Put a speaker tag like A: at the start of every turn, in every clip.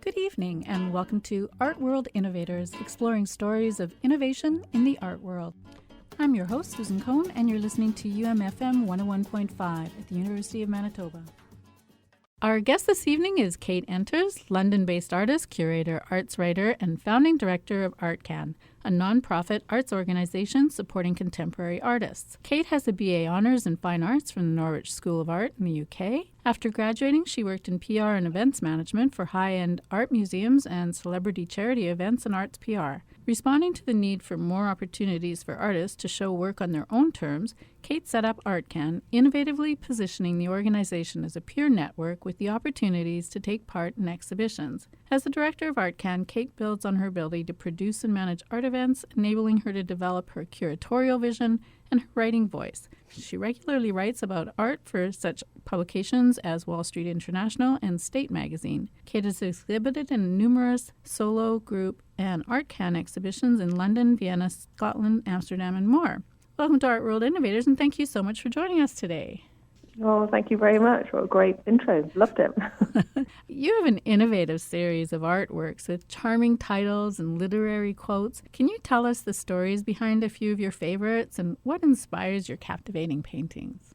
A: Good evening and welcome to Art World Innovators, exploring stories of innovation in the art world. I'm your host, Susan Cohn, and you're listening to UMFM 101.5 at the University of Manitoba. Our guest this evening is Kate Enters, London-based artist, curator, arts writer, and founding director of ArtCan, a non-profit arts organization supporting contemporary artists. Kate has a BA Honours in Fine Arts from the Norwich School of Art in the UK. After graduating, she worked in PR and events management for high-end art museums and celebrity charity events and arts PR. Responding to the need for more opportunities for artists to show work on their own terms, Kate set up ArtCan, innovatively positioning the organization as a peer network with the opportunities to take part in exhibitions. As the director of ArtCan, Kate builds on her ability to produce and manage art events, enabling her to develop her curatorial vision and her writing voice. She regularly writes about art for such publications as Wall Street International and State Magazine. Kate has exhibited in numerous solo, group, and ArtCan exhibitions in London, Vienna, Scotland, Amsterdam, and more. Welcome to Art World Innovators, and thank you so much for joining us today.
B: Oh, thank you very much. What a great intro. Loved it.
A: You have an innovative series of artworks with charming titles and literary quotes. Can you tell us the stories behind a few of your favorites and what inspires your captivating paintings?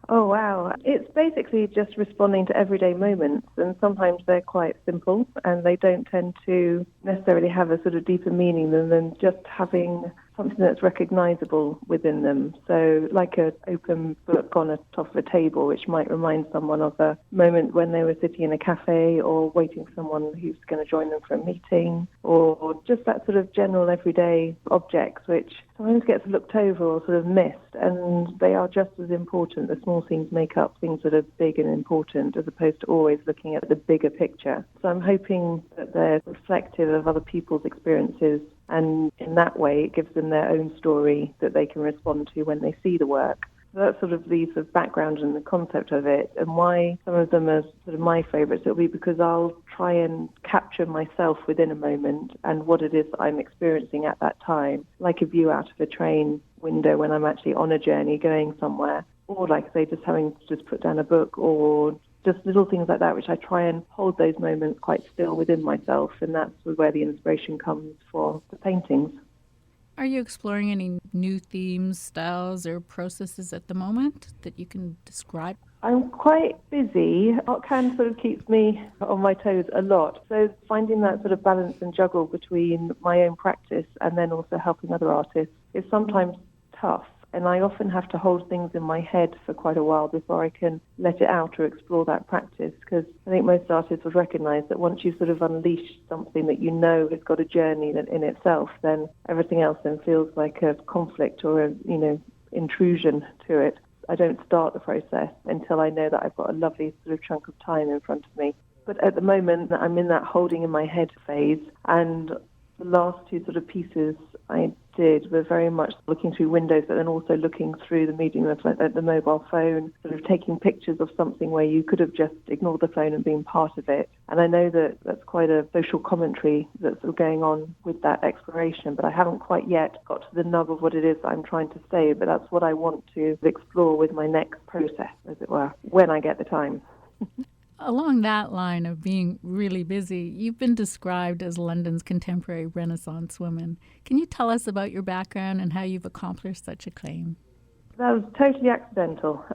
B: Oh, wow. It's basically just responding to everyday moments, and sometimes they're quite simple and they don't tend to necessarily have a sort of deeper meaning than just having something that's recognizable within them. So like an open book on the top of a table, which might remind someone of a moment when they were sitting in a cafe or waiting for someone who's going to join them for a meeting, or just that sort of general everyday objects which sometimes gets looked over or sort of missed, and they are just as important. The small things make up things that are big and important, as opposed to always looking at the bigger picture. So I'm hoping that they're reflective of other people's experiences, and in that way it gives them their own story that they can respond to when they see the work. So that's sort of the sort of background and the concept of it, and why some of them are sort of my favourites. It'll be because I'll try and capture myself within a moment and what it is that I'm experiencing at that time, like a view out of a train window when I'm actually on a journey going somewhere, or like say just having to just put down a book, or just little things like that, which I try and hold those moments quite still within myself, and that's where the inspiration comes for the paintings.
A: Are you exploring any new themes, styles, or processes at the moment that you can describe?
B: I'm quite busy. ArtCan sort of keeps me on my toes a lot. So finding that sort of balance and juggle between my own practice and then also helping other artists is sometimes tough. And I often have to hold things in my head for quite a while before I can let it out or explore that practice, because I think most artists would recognize that once you sort of unleash something that you know has got a journey in itself, then everything else then feels like a conflict or a, intrusion to it. I don't start the process until I know that I've got a lovely sort of chunk of time in front of me. But at the moment, I'm in that holding in my head phase, and the last two sort of pieces I did were very much looking through windows, but then also looking through the medium of the mobile phone, sort of taking pictures of something where you could have just ignored the phone and been part of it. And I know that that's quite a social commentary that's sort of going on with that exploration, but I haven't quite yet got to the nub of what it is that I'm trying to say, but that's what I want to explore with my next process, as it were, when I get the time.
A: Along that line of being really busy, you've been described as London's contemporary Renaissance woman. Can you tell us about your background and how you've accomplished such a claim?
B: That was totally accidental.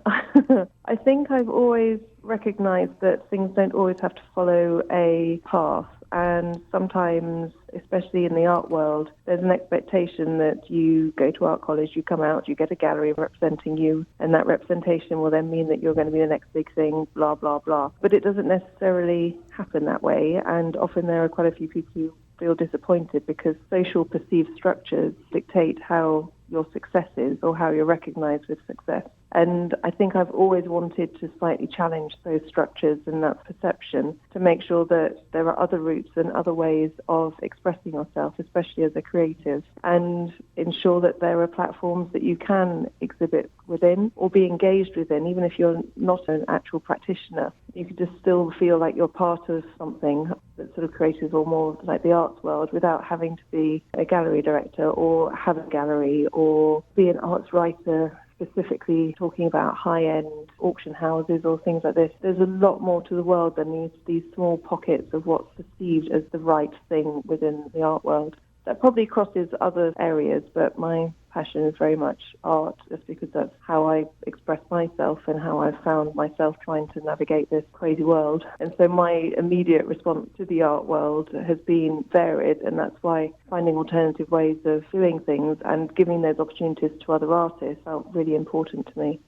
B: I think I've always recognized that things don't always have to follow a path. And sometimes, especially in the art world, there's an expectation that you go to art college, you come out, you get a gallery representing you, and that representation will then mean that you're going to be the next big thing, blah, blah, blah. But it doesn't necessarily happen that way, and often there are quite a few people who feel disappointed because social perceived structures dictate how your success is or how you're recognized with success. And I think I've always wanted to slightly challenge those structures and that perception to make sure that there are other routes and other ways of expressing yourself, especially as a creative, and ensure that there are platforms that you can exhibit within or be engaged within, even if you're not an actual practitioner. You can just still feel like you're part of something that's sort of creative or more like the arts world without having to be a gallery director or have a gallery or be an arts writer specifically talking about high-end auction houses or things like this. There's a lot more to the world than these small pockets of what's perceived as the right thing within the art world. That probably crosses other areas, but my passion is very much art, just because that's how I express myself and how I've found myself trying to navigate this crazy world. And so my immediate response to the art world has been varied, and that's why finding alternative ways of doing things and giving those opportunities to other artists felt really important to me.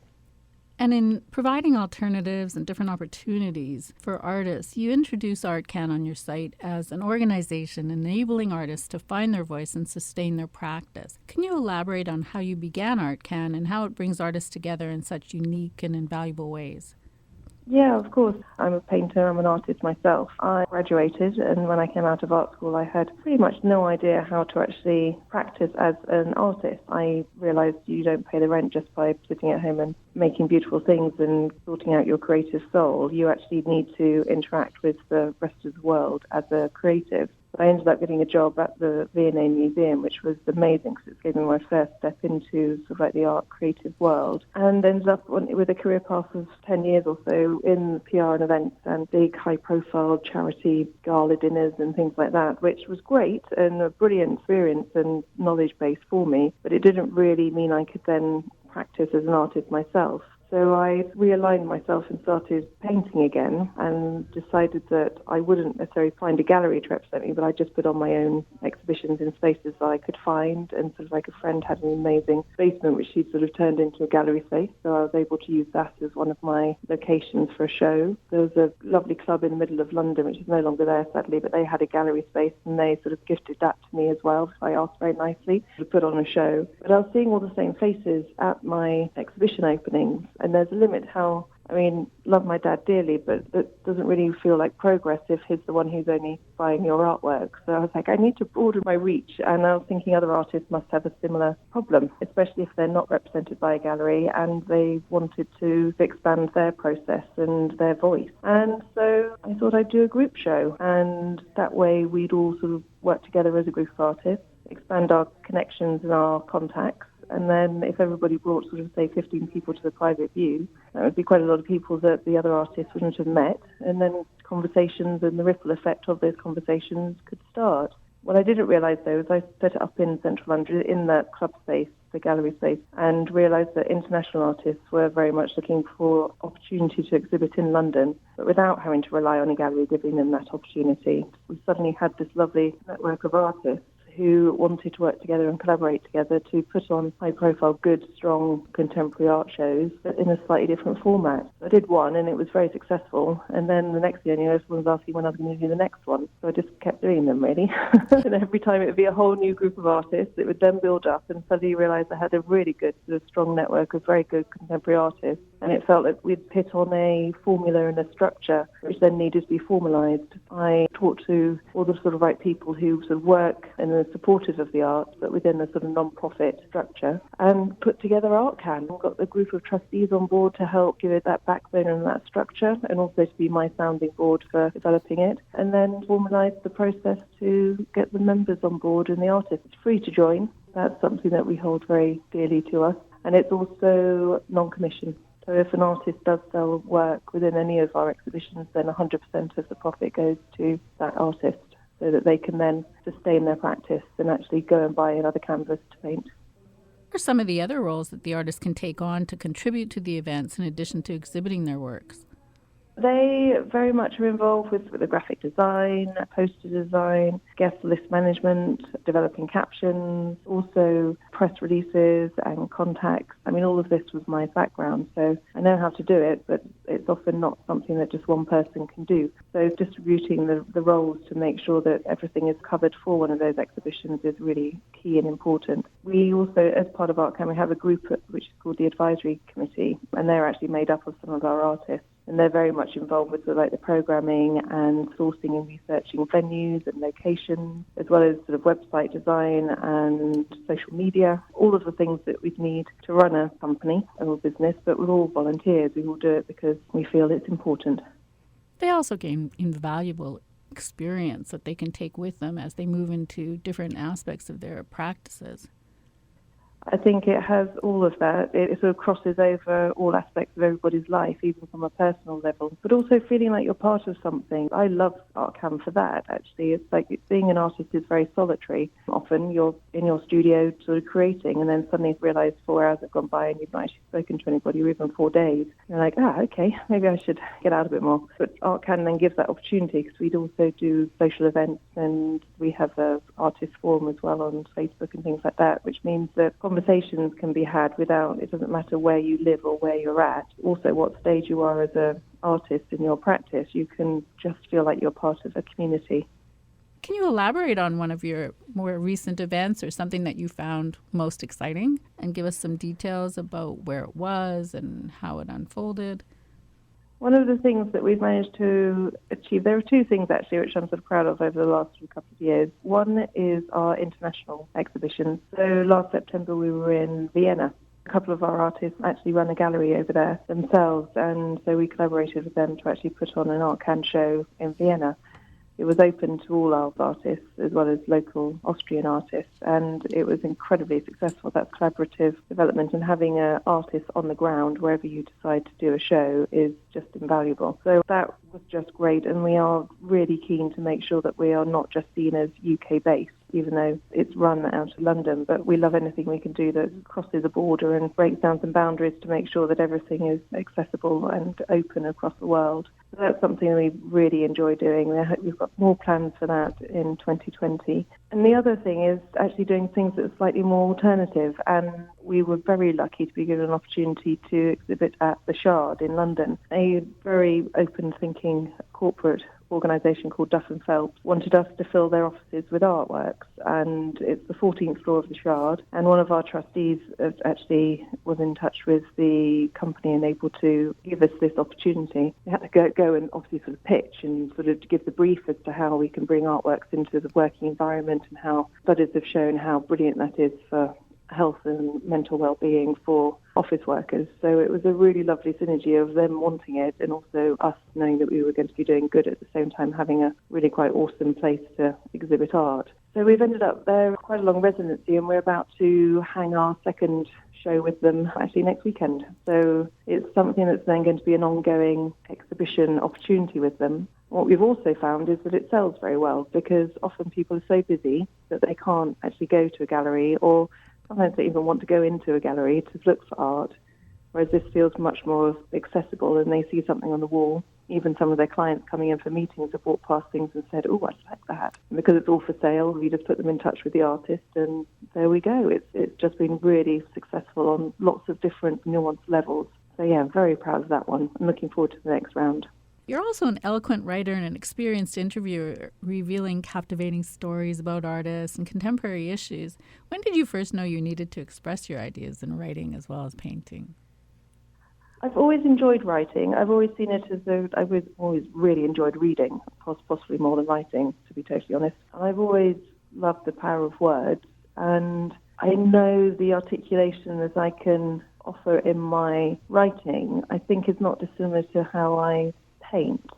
A: And in providing alternatives and different opportunities for artists, you introduce ArtCan on your site as an organization enabling artists to find their voice and sustain their practice. Can you elaborate on how you began ArtCan and how it brings artists together in such unique and invaluable ways?
B: Yeah, of course. I'm a painter, I'm an artist myself. I graduated, and when I came out of art school, I had pretty much no idea how to actually practice as an artist. I realized you don't pay the rent just by sitting at home and making beautiful things and sorting out your creative soul. You actually need to interact with the rest of the world as a creative. I ended up getting a job at the Dene Museum, which was amazing because it gave me my first step into sort of like the art creative world, and ended up with a career path of 10 years or so in PR and events and big high-profile charity gala dinners and things like that, which was great and a brilliant experience and knowledge base for me, but it didn't really mean I could then practice as an artist myself. So I realigned myself and started painting again and decided that I wouldn't necessarily find a gallery to represent me, but I'd just put on my own exhibitions in spaces that I could find. And sort of like a friend had an amazing basement which she'd sort of turned into a gallery space, so I was able to use that as one of my locations for a show. There was a lovely club in the middle of London, which is no longer there sadly, but they had a gallery space and they sort of gifted that to me as well. So I asked very nicely to put on a show. But I was seeing all the same faces at my exhibition openings. And there's a limit how, love my dad dearly, but it doesn't really feel like progress if he's the one who's only buying your artwork. So I was like, I need to broaden my reach. And I was thinking other artists must have a similar problem, especially if they're not represented by a gallery and they wanted to expand their process and their voice. And so I thought I'd do a group show. And that way we'd all sort of work together as a group of artists, expand our connections and our contacts. And then if everybody brought sort of, say, 15 people to the private view, that would be quite a lot of people that the other artists wouldn't have met. And then conversations and the ripple effect of those conversations could start. What I didn't realise, though, is I set it up in central London, in that club space, the gallery space, and realised that international artists were very much looking for opportunity to exhibit in London, but without having to rely on a gallery giving them that opportunity. We suddenly had this lovely network of artists who wanted to work together and collaborate together to put on high-profile, good, strong contemporary art shows, but in a slightly different format. I did one, and it was very successful. And then the next year, everyone was asking when I was going to do the next one. So I just kept doing them, really. And every time it would be a whole new group of artists. It would then build up, and suddenly you realise I had a really good, sort of strong network of very good contemporary artists. And it felt like we'd hit on a formula and a structure, which then needed to be formalised. I talked to all the sort of right people who sort of work in the supporters of the arts, but within a sort of non-profit structure, and put together ArtCan. We got a group of trustees on board to help give it that backbone and that structure, and also to be my sounding board for developing it, and then formalised the process to get the members on board and the artists. It's free to join. That's something that we hold very dearly to us, and it's also non-commission. So if an artist does sell work within any of our exhibitions, then 100% of the profit goes to that artist, so that they can then sustain their practice and actually go and buy another canvas to paint.
A: What are some of the other roles that the artist can take on to contribute to the events in addition to exhibiting their works?
B: They very much are involved with the graphic design, poster design, guest list management, developing captions, also press releases and contacts. All of this was my background, so I know how to do it, but it's often not something that just one person can do. So distributing the roles to make sure that everything is covered for one of those exhibitions is really key and important. We also, as part of ArtCan, we have a group which is called the Advisory Committee, and they're actually made up of some of our artists. And they're very much involved with the programming and sourcing and researching venues and locations, as well as sort of website design and social media, all of the things that we need to run a company or a business, but we're all volunteers. We all do it because we feel it's important.
A: They also gain invaluable experience that they can take with them as they move into different aspects of their practices.
B: I think it has all of that. It sort of crosses over all aspects of everybody's life, even from a personal level, but also feeling like you're part of something. I love ArtCan for that, actually. It's like being an artist is very solitary. Often you're in your studio sort of creating, and then suddenly realise 4 hours have gone by and you've not actually spoken to anybody, or even 4 days. You're like, okay, maybe I should get out a bit more. But ArtCan then gives that opportunity, because we'd also do social events, and we have an artist forum as well on Facebook and things like that, which means that conversations can be had without, it doesn't matter where you live or where you're at, also what stage you are as an artist in your practice. You can just feel like you're part of a community.
A: Can you elaborate on one of your more recent events or something that you found most exciting, and give us some details about where it was and how it unfolded?
B: One of the things that we've managed to achieve, there are two things actually which I'm sort of proud of over the last couple of years. One is our international exhibitions. So last September we were in Vienna. A couple of our artists actually run a gallery over there themselves, and so we collaborated with them to actually put on an ArtCan show in Vienna. It was open to all our artists as well as local Austrian artists, and it was incredibly successful. That collaborative development and having an artist on the ground wherever you decide to do a show is just invaluable. So that was just great, and we are really keen to make sure that we are not just seen as UK-based, even though it's run out of London, but we love anything we can do that crosses a border and breaks down some boundaries to make sure that everything is accessible and open across the world. So that's something we really enjoy doing. We've got more plans for that in 2020. And the other thing is actually doing things that are slightly more alternative, and we were very lucky to be given an opportunity to exhibit at the Shard in London. A very open-thinking corporate organisation called Duff & Phelps wanted us to fill their offices with artworks, and it's the 14th floor of the Shard, and one of our trustees actually was in touch with the company and able to give us this opportunity. We had to go and obviously sort of pitch and sort of give the brief as to how we can bring artworks into the working environment, and how studies have shown how brilliant that is for health and mental well-being for office workers. So it was a really lovely synergy of them wanting it and also us knowing that we were going to be doing good at the same time, having a really quite awesome place to exhibit art. So we've ended up there quite a long residency, and we're about to hang our second show with them actually next weekend. So it's something that's then going to be an ongoing exhibition opportunity with them. What we've also found is that it sells very well, because often people are so busy that they can't actually go to a gallery, or sometimes they even want to go into a gallery to look for art, whereas this feels much more accessible, and they see something on the wall. Even some of their clients coming in for meetings have walked past things and said, oh, I'd like that. And because it's all for sale, we just put them in touch with the artist, and there we go. It's just been really successful on lots of different nuanced levels. So yeah, I'm very proud of that one. I'm looking forward to the next round.
A: You're also an eloquent writer and an experienced interviewer, revealing captivating stories about artists and contemporary issues. When did you first know you needed to express your ideas in writing as well as painting?
B: I've always enjoyed writing. I've always seen it as though I've always really enjoyed reading, possibly more than writing, to be totally honest. And I've always loved the power of words, and I know the articulation that I can offer in my writing, I think, is not dissimilar to how I paint,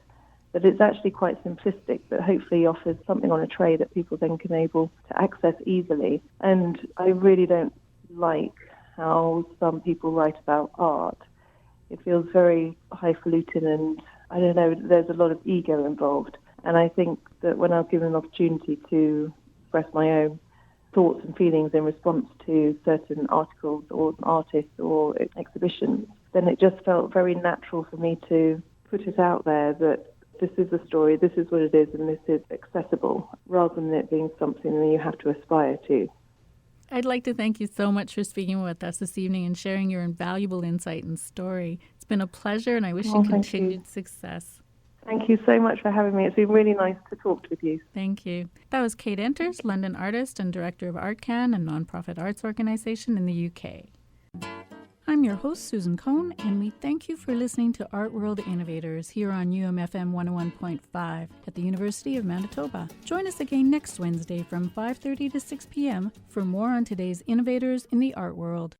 B: that it's actually quite simplistic, but hopefully offers something on a tray that people then can able to access easily. And I really don't like how some people write about art. It feels very highfalutin, and I don't know, there's a lot of ego involved. And I think that when I was given an opportunity to express my own thoughts and feelings in response to certain articles or artists or exhibitions, then it just felt very natural for me to put it out there that this is the story, this is what it is, and this is accessible, rather than it being something that you have to aspire to.
A: I'd like to thank you so much for speaking with us this evening and sharing your invaluable insight and story. It's been a pleasure, and I wish you continued success.
B: Thank you so much for having me. It's been really nice to talk with you.
A: Thank you. That was Kate Enters, London artist and director of ArtCan, a nonprofit arts organization in the UK. I'm your host, Susan Cohn, and we thank you for listening to Art World Innovators here on UMFM 101.5 at the University of Manitoba. Join us again next Wednesday from 5:30 to 6 p.m. for more on today's innovators in the art world.